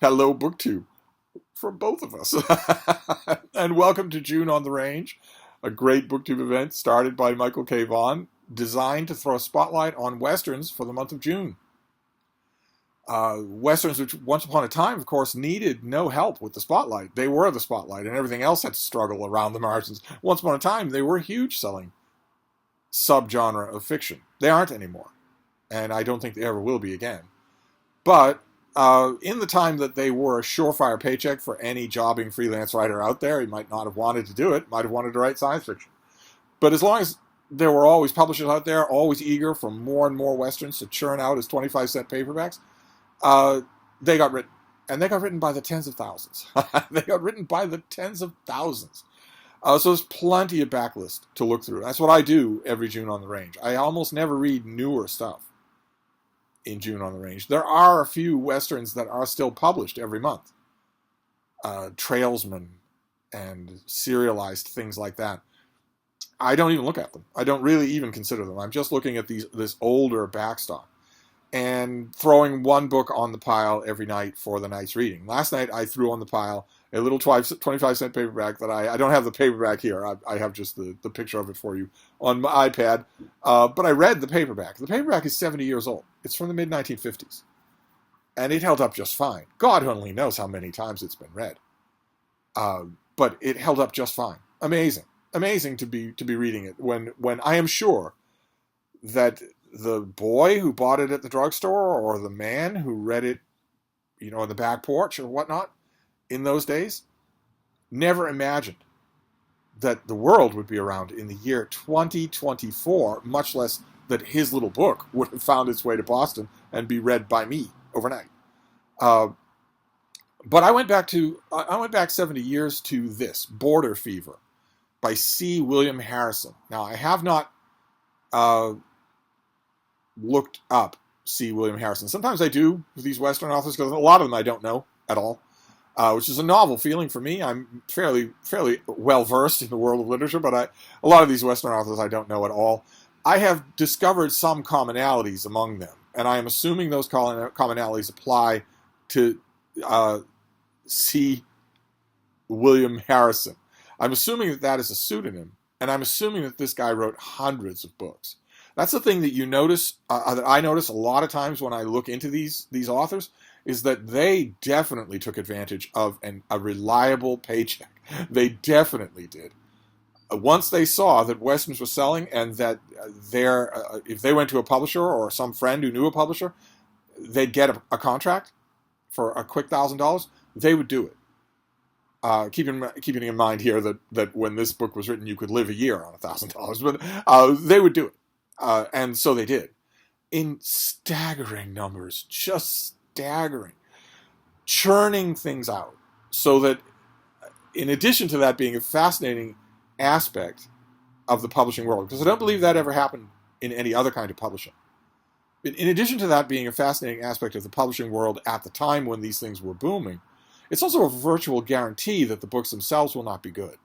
Hello, BookTube, from both of us. And welcome to June on the Range, a great BookTube event started by Michael K. Vaughan, designed to throw a spotlight on Westerns for the month of June. Westerns, which once upon a time, of course, needed no help with the spotlight. They were the spotlight, and everything else had to struggle around the margins. Once upon a time, they were a huge selling subgenre of fiction. They aren't anymore, and I don't think they ever will be again. But in the time that they were a surefire paycheck for any jobbing freelance writer out there, he might not have wanted to do it, might have wanted to write science fiction. But as long as there were always publishers out there, always eager for more and more Westerns to churn out as 25-cent paperbacks, they got written. And they got written by the tens of thousands. They got written by the tens of thousands. So there's plenty of backlist to look through. That's what I do every June on the Range. I almost never read newer stuff in June on the Range. There are a few Westerns that are still published every month. Trailsmen and serialized things like that. I don't even look at them. I don't really even consider them. I'm just looking at this older backstock and throwing one book on the pile every night for the night's reading. Last night I threw on the pile a little 25-cent paperback that I don't have the paperback here. I have just the picture of it for you on my iPad. But I read the paperback. The paperback is 70 years old. It's from the mid-1950s. And it held up just fine. God only knows how many times it's been read. But it held up just fine. Amazing. Amazing to be reading it when I am sure that the boy who bought it at the drugstore or the man who read it, on the back porch or whatnot in those days, never imagined that the world would be around in the year 2024, much less that his little book would have found its way to Boston and be read by me overnight. But I went back 70 years to this, Border Fever, by C. William Harrison. Now, I have not looked up C. William Harrison. Sometimes I do with these Western authors, because a lot of them I don't know at all, which is a novel feeling for me. I'm fairly well-versed in the world of literature, but a lot of these Western authors I don't know at all. I have discovered some commonalities among them, and I am assuming those commonalities apply to C. William Harrison. I'm assuming that is a pseudonym, and I'm assuming that this guy wrote hundreds of books. That's the thing that you notice, that I notice a lot of times when I look into these authors, is that they definitely took advantage of a reliable paycheck. They definitely did. Once they saw that Westerns were selling and that if they went to a publisher or some friend who knew a publisher, they'd get a contract for a quick $1,000, they would do it. Keeping in mind here that when this book was written, you could live a year on $1,000, but they would do it. And so they did. In staggering numbers, just staggering. Churning things out. So that, in addition to that being a fascinating aspect of the publishing world, because I don't believe that ever happened in any other kind of publishing. In addition to that being a fascinating aspect of the publishing world at the time when these things were booming, it's also a virtual guarantee that the books themselves will not be good.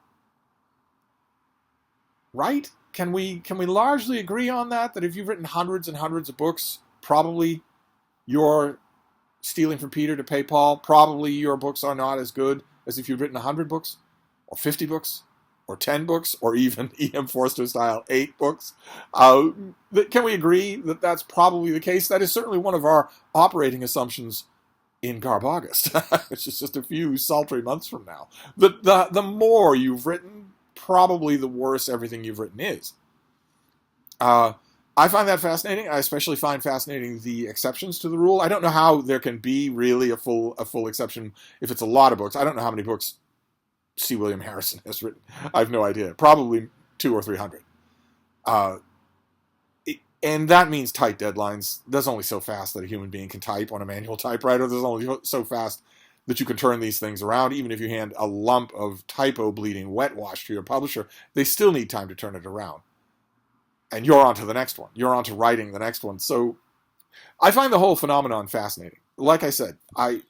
Right? Can we largely agree on that? That if you've written hundreds and hundreds of books, probably you're stealing from Peter to pay Paul. Probably your books are not as good as if you've written 100 books, or 50 books, or 10 books, or even E.M. Forster style 8 books. Can we agree that that's probably the case? That is certainly one of our operating assumptions in Garb-August, which is just a few sultry months from now. The more you've written, probably the worse everything you've written is. I find that fascinating. I especially find fascinating the exceptions to the rule. I don't know how there can be really a full exception if it's a lot of books. I don't know how many books C. William Harrison has written. I have no idea. Probably 200 or 300. And that means tight deadlines. There's only so fast that a human being can type on a manual typewriter. There's only so fast that you can turn these things around. Even if you hand a lump of typo bleeding wet wash to your publisher, they still need time to turn it around. And you're on to the next one. You're on to writing the next one. So I find the whole phenomenon fascinating. Like I said, I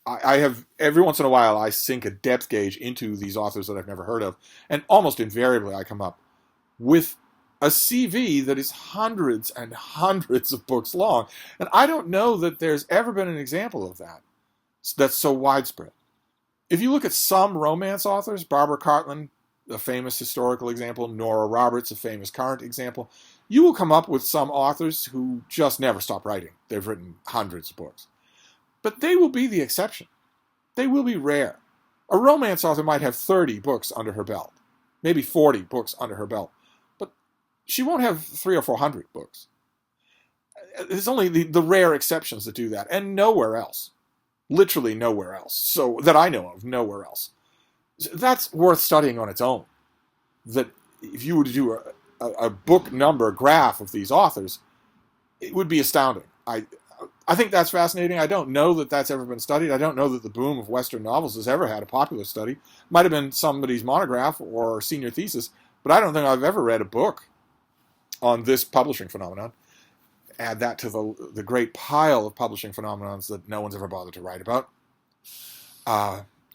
have, every once in a while, I sink a depth gauge into these authors that I've never heard of. And almost invariably, I come up with a CV that is hundreds and hundreds of books long. And I don't know that there's ever been an example of that that's so widespread. If you look at some romance authors, Barbara Cartland, a famous historical example, Nora Roberts, a famous current example, you will come up with some authors who just never stop writing. They've written hundreds of books. But they will be the exception. They will be rare. A romance author might have 30 books under her belt, maybe 40 books under her belt, but she won't have 300 or 400 books. There's only the rare exceptions that do that, and nowhere else. Literally nowhere else. So that I know of, nowhere else. That's worth studying on its own. That if you were to do a book number graph of these authors, it would be astounding. I think that's fascinating. I don't know that that's ever been studied. I don't know that the boom of Western novels has ever had a popular study. Might have been somebody's monograph or senior thesis, but I don't think I've ever read a book on this publishing phenomenon. Add that to the great pile of publishing phenomenons that no one's ever bothered to write about.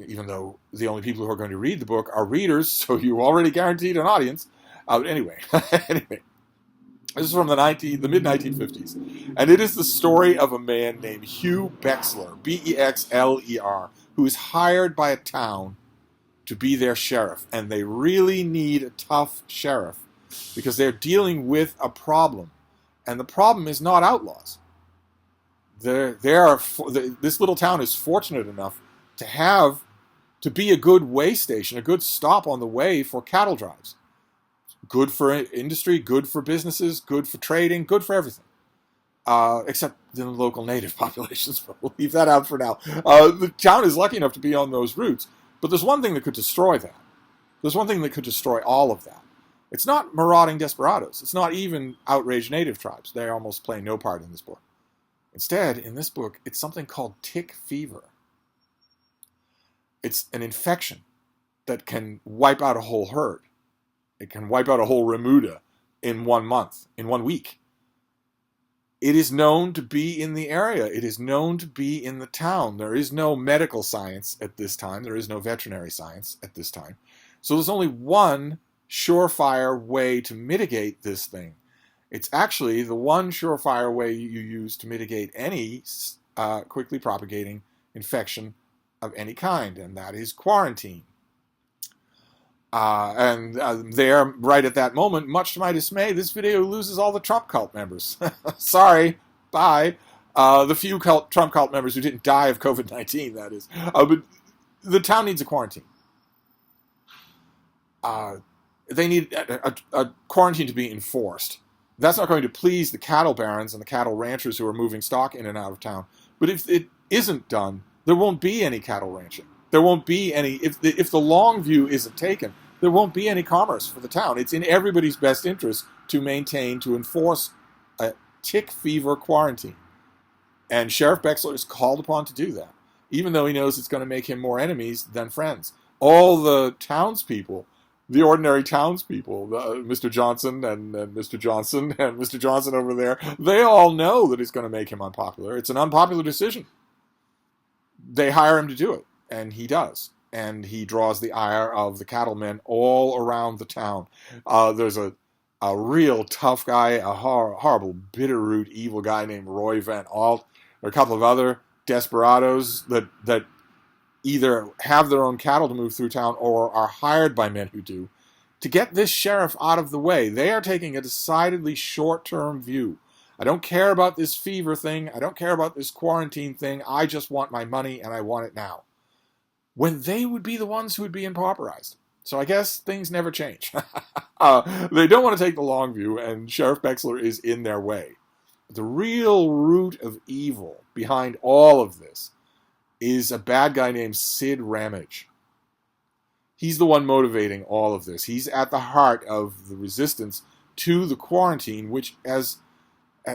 Even though the only people who are going to read the book are readers, so you already guaranteed an audience. Anyway, this is from the mid-1950s, and it is the story of a man named Hugh Bexler, Bexler, who is hired by a town to be their sheriff, and they really need a tough sheriff because they're dealing with a problem, and the problem is not outlaws. This little town is fortunate enough to be a good way station, a good stop on the way for cattle drives. Good for industry, good for businesses, good for trading, good for everything. Except the local native populations, but we'll leave that out for now. The town is lucky enough to be on those routes, but there's one thing that could destroy that. There's one thing that could destroy all of that. It's not marauding desperados. It's not even outraged native tribes. They almost play no part in this book. Instead, in this book, it's something called tick fever. It's an infection that can wipe out a whole herd. It can wipe out a whole remuda in 1 month, in 1 week. It is known to be in the area. It is known to be in the town. There is no medical science at this time. There is no veterinary science at this time. So there's only one surefire way to mitigate this thing. It's actually the one surefire way you use to mitigate any quickly propagating infection of any kind, and that is quarantine. There, right at that moment, much to my dismay, this video loses all the Trump cult members. Sorry, bye. The few Trump cult members who didn't die of COVID-19, that is. But the town needs a quarantine. They need a quarantine to be enforced. That's not going to please the cattle barons and the cattle ranchers who are moving stock in and out of town. But if it isn't done, there won't be any cattle ranching. There won't be any, if the long view isn't taken, there won't be any commerce for the town. It's in everybody's best interest to enforce a tick fever quarantine. And Sheriff Bexler is called upon to do that, even though he knows it's going to make him more enemies than friends. All the townspeople, the ordinary townspeople, Mr. Johnson and Mr. Johnson and Mr. Johnson over there, they all know that it's going to make him unpopular. It's an unpopular decision. They hire him to do it, and he does. And he draws the ire of the cattlemen all around the town. There's a real tough guy, a horrible, bitterroot, evil guy named Roy Van Alt. There are a couple of other desperados that either have their own cattle to move through town or are hired by men who do to get this sheriff out of the way. They are taking a decidedly short-term view. I don't care about this fever thing. I don't care about this quarantine thing. I just want my money, and I want it now. When they would be the ones who would be impauperized. So I guess things never change. They don't want to take the long view, and Sheriff Bexler is in their way. The real root of evil behind all of this is a bad guy named Sid Ramage. He's the one motivating all of this. He's at the heart of the resistance to the quarantine, which, as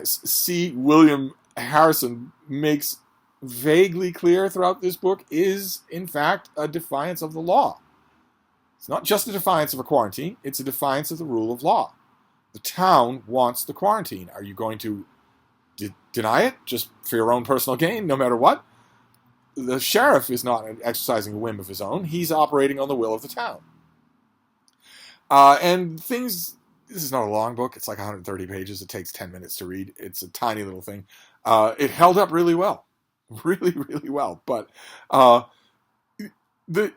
C. William Harrison makes vaguely clear throughout this book, is, in fact, a defiance of the law. It's not just a defiance of a quarantine, it's a defiance of the rule of law. The town wants the quarantine. Are you going to deny it just for your own personal gain, no matter what? The sheriff is not exercising a whim of his own. He's operating on the will of the town. This is not a long book. It's like 130 pages. It takes 10 minutes to read. It's a tiny little thing. It held up really well. really, really well. But uh, the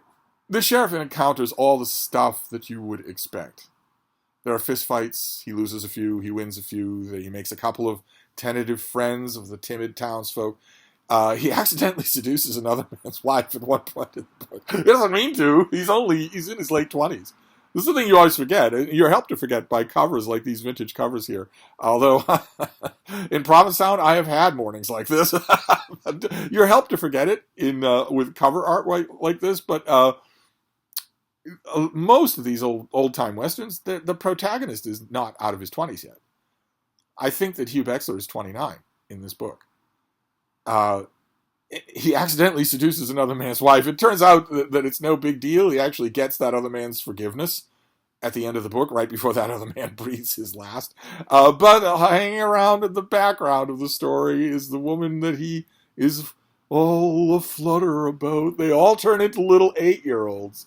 the sheriff encounters all the stuff that you would expect. There are fistfights. He loses a few. He wins a few. He makes a couple of tentative friends of the timid townsfolk. He accidentally seduces another man's wife at one point in the book. He doesn't mean to. He's in his late 20s. This is the thing you always forget. You're helped to forget by covers like these vintage covers here. Although, in Provincetown, I have had mornings like this. You're helped to forget it with cover art like this, but most of these old time westerns, the protagonist is not out of his 20s yet. I think that Hugh Bexler is 29 in this book. He accidentally seduces another man's wife. It turns out that it's no big deal. He actually gets that other man's forgiveness at the end of the book, right before that other man breathes his last. But hanging around in the background of the story is the woman that he is all aflutter about. They all turn into little 8-year-olds.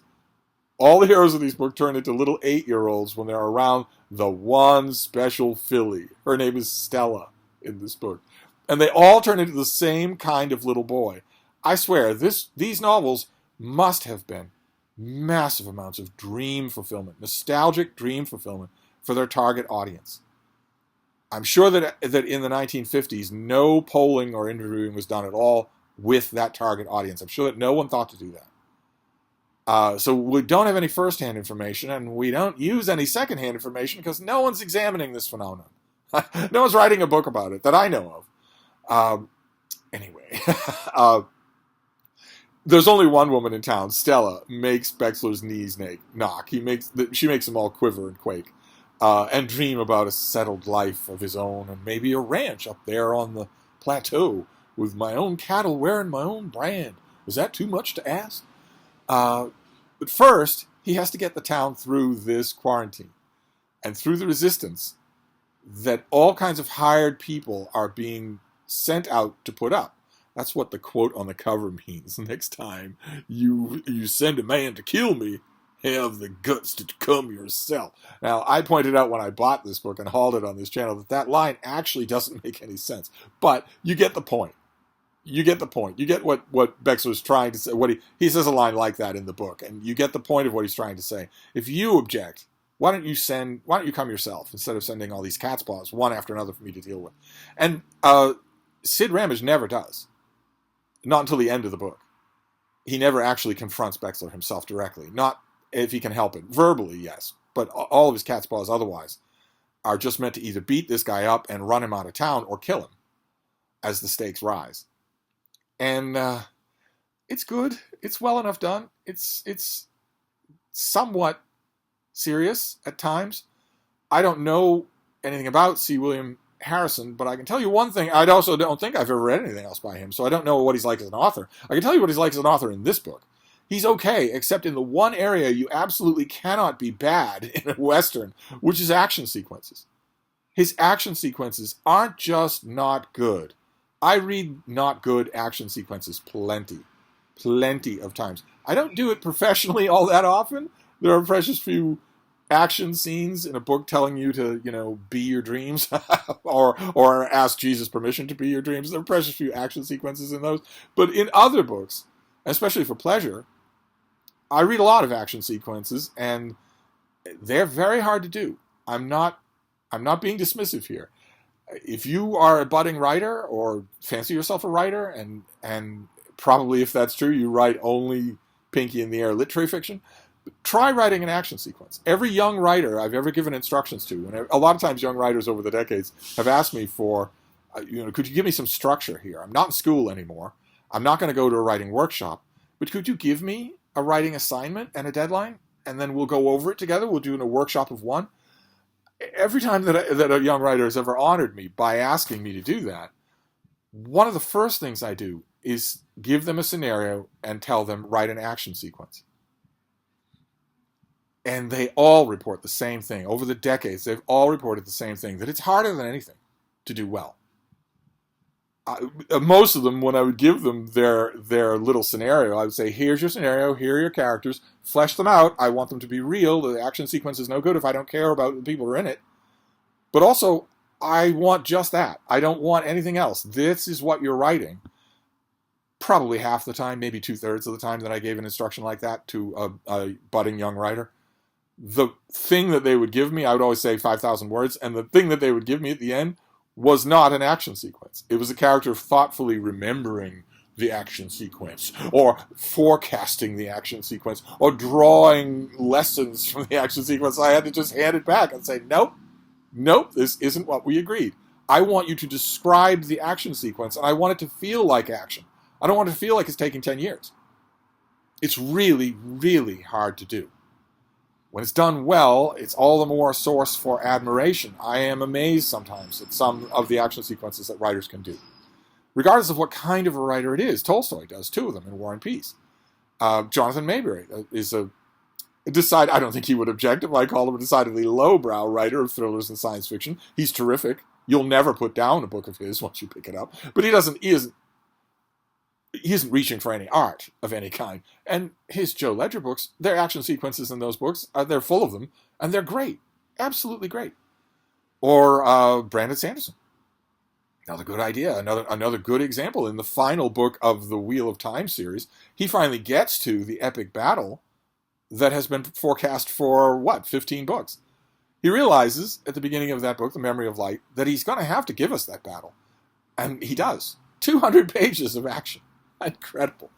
All the heroes of these books turn into little 8-year-olds when they're around the one special filly. Her name is Stella in this book. And they all turn into the same kind of little boy. I swear, these novels must have been massive amounts of dream fulfillment, nostalgic dream fulfillment for their target audience. I'm sure that in the 1950s, no polling or interviewing was done at all with that target audience. I'm sure that no one thought to do that. So we don't have any first-hand information, and we don't use any second-hand information because no one's examining this phenomenon. No one's writing a book about it that I know of. Anyway, there's only one woman in town. Stella makes Bexler's knees knock. She makes them all quiver and quake, and dream about a settled life of his own, and maybe a ranch up there on the plateau with my own cattle wearing my own brand. Was that too much to ask? But first, he has to get the town through this quarantine and through the resistance that all kinds of hired people are being sent out to put up. That's what the quote on the cover means. Next time you send a man to kill me, have the guts to come yourself. Now, I pointed out when I bought this book and hauled it on this channel that line actually doesn't make any sense. But you get the point. You get the point. You get what Bexler's trying to say. He says a line like that in the book, and you get the point of what he's trying to say. If you object, why don't you come yourself instead of sending all these cat's paws one after another for me to deal with? And Sid Ramage never does. Not until the end of the book. He never actually confronts Bexler himself directly. Not if he can help it. Verbally, yes. But all of his cat's paws otherwise are just meant to either beat this guy up and run him out of town or kill him as the stakes rise. And it's good. It's well enough done. It's somewhat serious at times. I don't know anything about C. William Harrison, but I can tell you one thing. I also don't think I've ever read anything else by him, so I don't know what he's like as an author. I can tell you what he's like as an author in this book. He's okay, except in the one area you absolutely cannot be bad in a Western, which is action sequences. His action sequences aren't just not good. I read not good action sequences plenty of times. I don't do it professionally all that often. There are precious few action scenes in a book telling you to, be your dreams or ask Jesus permission to be your dreams. There are precious few action sequences in those. But in other books, especially for pleasure, I read a lot of action sequences, and they're very hard to do. I'm not being dismissive here. If you are a budding writer or fancy yourself a writer, and probably if that's true, you write only Pinky in the Air literary fiction, try writing an action sequence. Every young writer I've ever given instructions to, and a lot of times young writers over the decades have asked me for, could you give me some structure here? I'm not in school anymore. I'm not going to go to a writing workshop, but could you give me a writing assignment and a deadline, and then we'll go over it together? We'll do in a workshop of one. Every time that a young writer has ever honored me by asking me to do that, one of the first things I do is give them a scenario and tell them, write an action sequence. And they all report the same thing. Over the decades, they've all reported the same thing, that it's harder than anything to do well. Most of them, when I would give them their little scenario, I would say, here's your scenario, here are your characters, flesh them out. I want them to be real. The action sequence is no good if I don't care about the people who are in it. But also, I want just that. I don't want anything else. This is what you're writing. probably half the time, maybe 2/3 of the time that I gave an instruction like that to a budding young writer, the thing that they would give me, I would always say 5,000 words, and the thing that they would give me at the end was not an action sequence. It was a character thoughtfully remembering the action sequence, or forecasting the action sequence, or drawing lessons from the action sequence. I had to just hand it back and say, nope, this isn't what we agreed. I want you to describe the action sequence, and I want it to feel like action. I don't want it to feel like it's taking 10 years. It's really, really hard to do. When it's done well, it's all the more a source for admiration. I am amazed sometimes at some of the action sequences that writers can do. Regardless of what kind of a writer it is. Tolstoy does 2 of them in War and Peace. Jonathan Mayberry is I don't think he would object if I called him a decidedly lowbrow writer of thrillers and science fiction. He's terrific. You'll never put down a book of his once you pick it up. But he isn't reaching for any art of any kind. And his Joe Ledger books, their action sequences in those books, they're full of them, and they're great. Absolutely great. Or Brandon Sanderson. Another good idea. Another good example. In the final book of the Wheel of Time series, he finally gets to the epic battle that has been forecast for, 15 books. He realizes at the beginning of that book, The Memory of Light, that he's going to have to give us that battle. And he does. 200 pages of action. Incredible.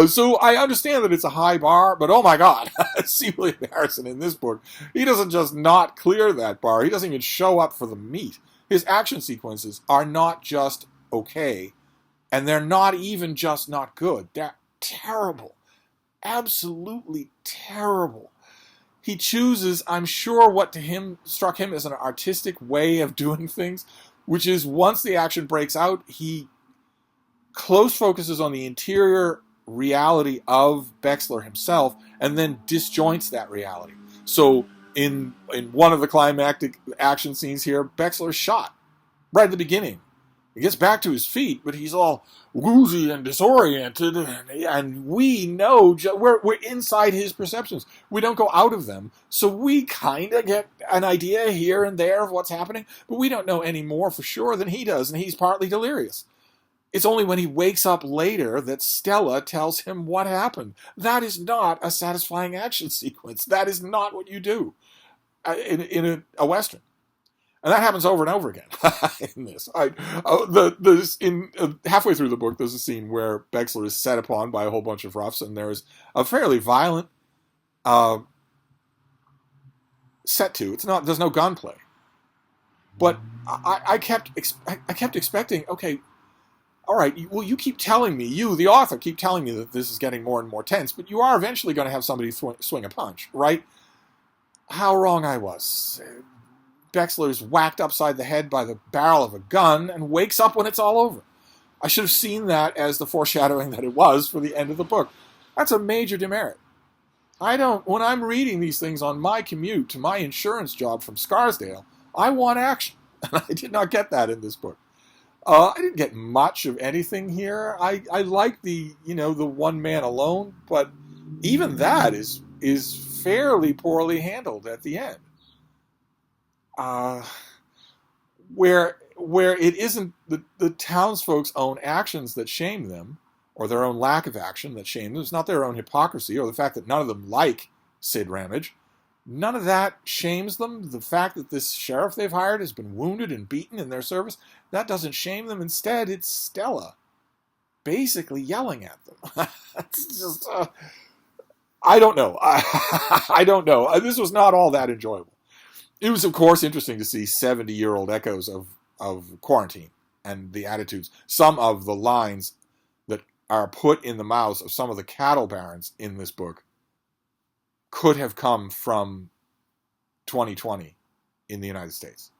So I understand that it's a high bar, but oh my God, C. William Harrison in this book, he doesn't just not clear that bar. He doesn't even show up for the meat. His action sequences are not just okay, and they're not even just not good. They're terrible. Absolutely terrible. He chooses, I'm sure, what to him struck him as an artistic way of doing things, which is once the action breaks out, he close focuses on the interior reality of Bexler himself and then disjoints that reality. So in one of the climactic action scenes here, Bexler's shot right at the beginning. He gets back to his feet, but he's all woozy and disoriented, and we know we're inside his perceptions. We don't go out of them, so we kind of get an idea here and there of what's happening, but we don't know any more for sure than he does, and he's partly delirious. It's only when he wakes up later that Stella tells him what happened. That is not a satisfying action sequence. That is not what you do in a Western. And that happens over and over again in this. Halfway through the book, there's a scene where Bexler is set upon by a whole bunch of roughs, and there's a fairly violent set to. There's no gunplay, but I kept expecting. Okay, all right. Well, you keep telling me, the author, keep telling me that this is getting more and more tense, but you are eventually going to have somebody swing a punch, right? How wrong I was. Bexler's whacked upside the head by the barrel of a gun and wakes up when it's all over. I should have seen that as the foreshadowing that it was for the end of the book. That's a major demerit. When I'm reading these things on my commute to my insurance job from Scarsdale, I want action. And I did not get that in this book. I didn't get much of anything here. I like the one man alone, but even that is fairly poorly handled at the end. Where it isn't the townsfolk's own actions that shame them, or their own lack of action that shame them. It's not their own hypocrisy, or the fact that none of them like Sid Ramage. None of that shames them. The fact that this sheriff they've hired has been wounded and beaten in their service, that doesn't shame them. Instead, it's Stella basically yelling at them. It's just, I don't know. I don't know. This was not all that enjoyable. It was, of course, interesting to see 70-year-old echoes of Quarantine and the attitudes. Some of the lines that are put in the mouths of some of the cattle barons in this book could have come from 2020 in the United States.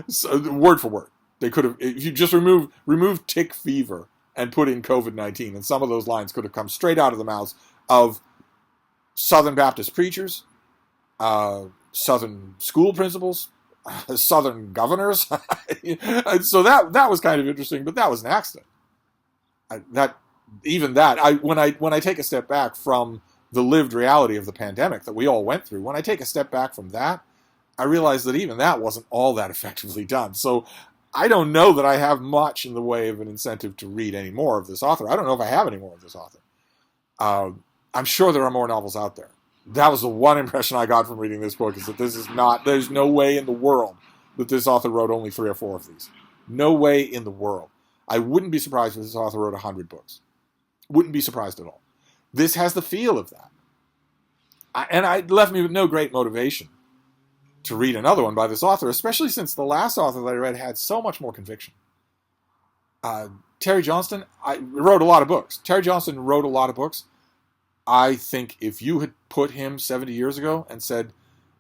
So, word for word. They could have, if you just remove tick fever and put in COVID-19, and some of those lines could have come straight out of the mouths of Southern Baptist preachers, Southern school principals, Southern governors. So that was kind of interesting, but that was an accident. When I take a step back from the lived reality of the pandemic that we all went through, when I take a step back from that, I realize that even that wasn't all that effectively done. So I don't know that I have much in the way of an incentive to read any more of this author. I don't know if I have any more of this author. I'm sure there are more novels out there. That was the one impression I got from reading this book, is that this is not, there's no way in the world that this author wrote only 3 or 4 of these. No way in the world. I wouldn't be surprised if this author wrote 100 books. Wouldn't be surprised at all. This has the feel of that. And it left me with no great motivation to read another one by this author, especially since the last author that I read had so much more conviction. Terry Johnston wrote a lot of books. Terry Johnston wrote a lot of books. I think if you had put him 70 years ago and said,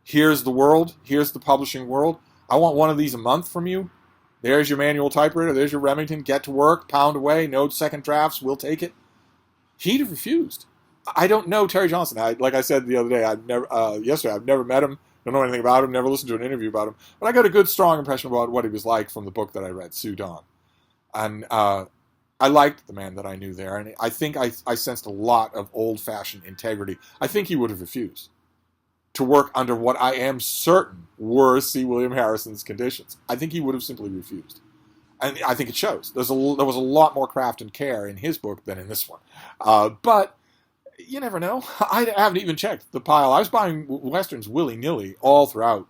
here's the world, here's the publishing world, I want one of these a month from you. There's your manual typewriter, there's your Remington, get to work, pound away, no second drafts, we'll take it. He'd have refused. I don't know Terry Johnston. Like I said the other day, yesterday, I've never met him, don't know anything about him, never listened to an interview about him, but I got a good, strong impression about what he was like from the book that I read, Sue Dawn. And I liked the man that I knew there, and I think I sensed a lot of old-fashioned integrity. I think he would have refused to work under what I am certain were C. William Harrison's conditions. I think he would have simply refused. And I think it shows. There was a lot more craft and care in his book than in this one. But you never know. I haven't even checked the pile. I was buying Westerns willy-nilly all throughout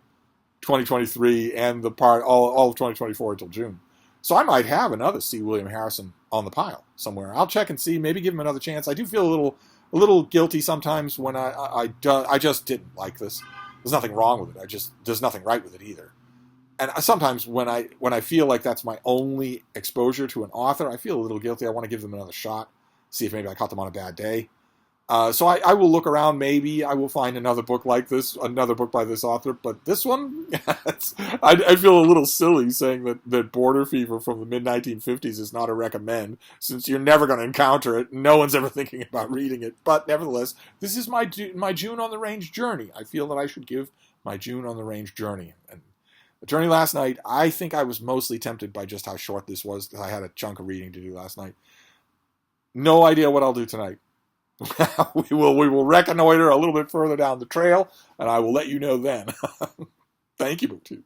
2023 and all of 2024 until June. So I might have another C. William Harrison on the pile somewhere. I'll check and see. Maybe give him another chance. I do feel a little guilty sometimes when I just didn't like this. There's nothing wrong with it. There's nothing right with it either. And sometimes when I feel like that's my only exposure to an author, I feel a little guilty. I want to give them another shot, see if maybe I caught them on a bad day. So I will look around. Maybe I will find another book like this, another book by this author. But this one, I feel a little silly saying that Border Fever from the mid-1950s is not a recommend, since you're never going to encounter it. No one's ever thinking about reading it. But nevertheless, this is my June on the Range journey. I feel that I should give my June on the Range journey. And the journey last night, I think I was mostly tempted by just how short this was, because I had a chunk of reading to do last night. No idea what I'll do tonight. we will reconnoiter a little bit further down the trail, and I will let you know then. Thank you, BookTube.